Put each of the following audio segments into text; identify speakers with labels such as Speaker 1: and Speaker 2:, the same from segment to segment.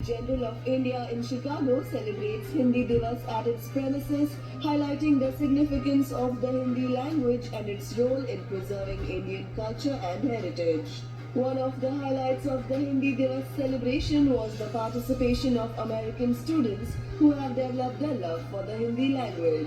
Speaker 1: General of India in Chicago celebrates Hindi Divas at its premises, highlighting the significance of the Hindi language and its role in preserving Indian culture and heritage. One of the highlights of the Hindi Divas celebration was the participation of American students who have developed a love for the Hindi language.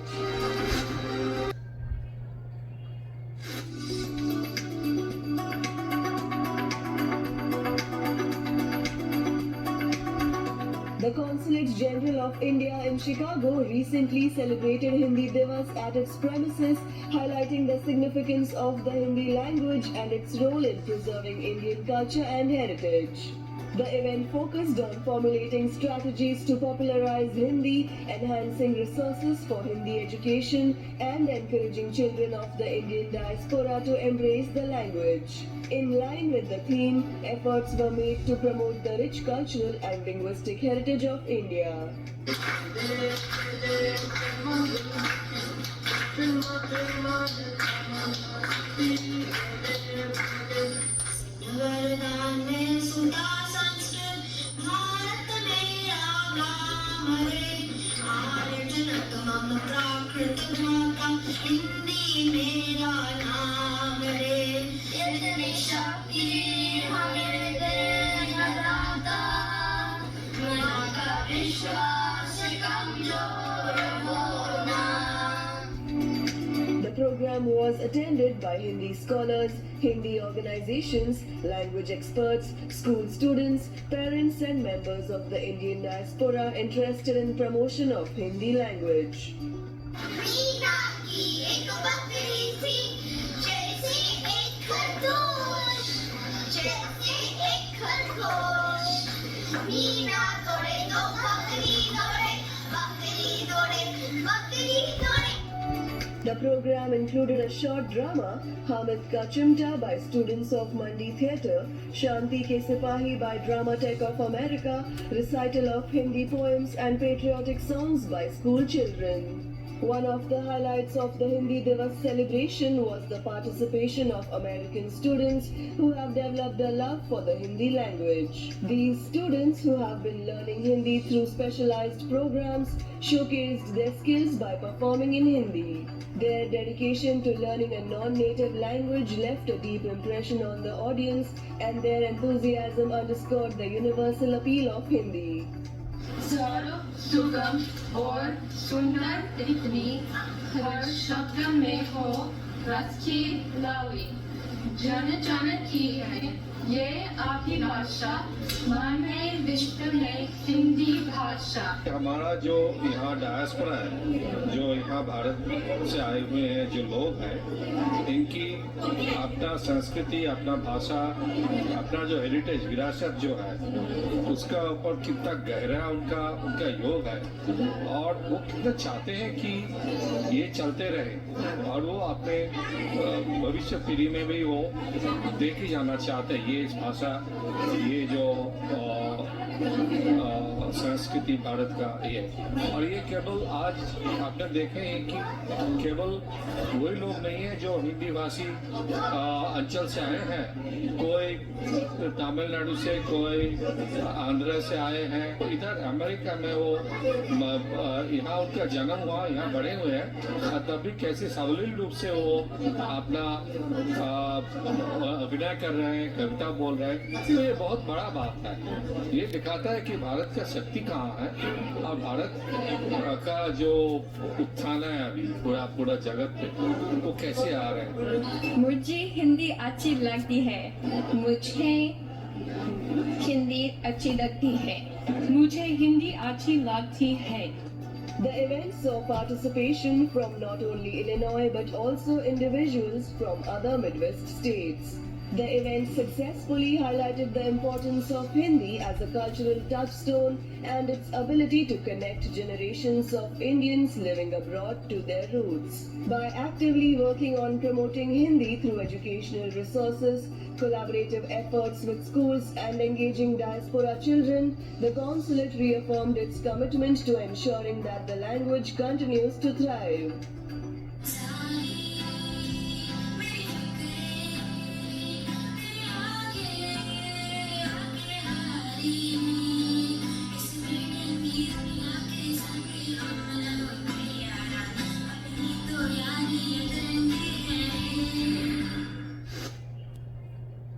Speaker 1: The Consulate General of India in Chicago recently celebrated Hindi Divas at its premises, highlighting the significance of the Hindi language and its role in preserving Indian culture and heritage. The event focused on formulating strategies to popularize Hindi, enhancing resources for Hindi education, and encouraging children of the Indian diaspora to embrace the language. In line with the theme, efforts were made to promote the rich cultural and linguistic heritage of India. The program was attended by Hindi scholars, Hindi organizations, language experts, school students, parents and members of the Indian diaspora interested in promotion of Hindi language. The program included a short drama, Hamid Ka Chimta by students of Mandi Theatre, Shanti Ke Sipahi by Dramatech of America, recital of Hindi poems and patriotic songs by school children. One of the highlights of the Hindi Divas celebration was the participation of American students who have developed a love for the Hindi language. These students, who have been learning Hindi through specialized programs, showcased their skills by performing in Hindi. Their dedication to learning a non-native language left a deep impression on the audience, and their enthusiasm underscored the universal appeal of Hindi.
Speaker 2: सरल सुगम और सुंदर इतनी हर शब्द में हो रस की लाली जन जन की है ये आपकी भाषा मन में विश्व में हिंदी भाषा।
Speaker 3: हमारा जो यहाँ डायस्पोरा है, जो यहाँ भारत से आए हुए हैं जो लोग हैं, इनकी अपना संस्कृति, अपना भाषा, अपना जो हेरिटेज विरासत जो है, उसका ऊपर कितना गहरा उनका योग है और वो कितना चाहते हैं कि ये चलते रहे और वो अपने भविष्य पीढ़ी में भी वो देखे जाना चाहते हैं। ये भाषा, ये जो संस्कृति भारत का ये, और ये केवल आज आपने देखे हैं कि केवल वही लोग नहीं है जो हिंदी भाषी अंचल से आए हैं, कोई तमिलनाडु से, कोई आंध्र से आए हैं, इधर अमेरिका में वो यहाँ उनका जन्म हुआ, यहाँ बड़े हुए हैं, तब भी कैसे सावलील रूप से वो अपना अभिनय कर रहे हैं, कविता बोल रहे हैं। तो ये बहुत बड़ा बात है, ये दिखाता है कि भारत का शक्ति कहाँ है और भारत का जो उत्थान है अभी पूरा जगत पे वो कैसे आ रहे हैं।
Speaker 2: मुझे हिंदी अच्छी लगती है, मुझे हिंदी अच्छी लगती है, मुझे हिंदी अच्छी लगती है।
Speaker 1: The event saw participation from not only Illinois but also individuals from other Midwest states. The event successfully highlighted the importance of Hindi as a cultural touchstone and its ability to connect generations of Indians living abroad to their roots. By actively working on promoting Hindi through educational resources, collaborative efforts with schools and engaging diaspora children, the consulate reaffirmed its commitment to ensuring that the language continues to thrive.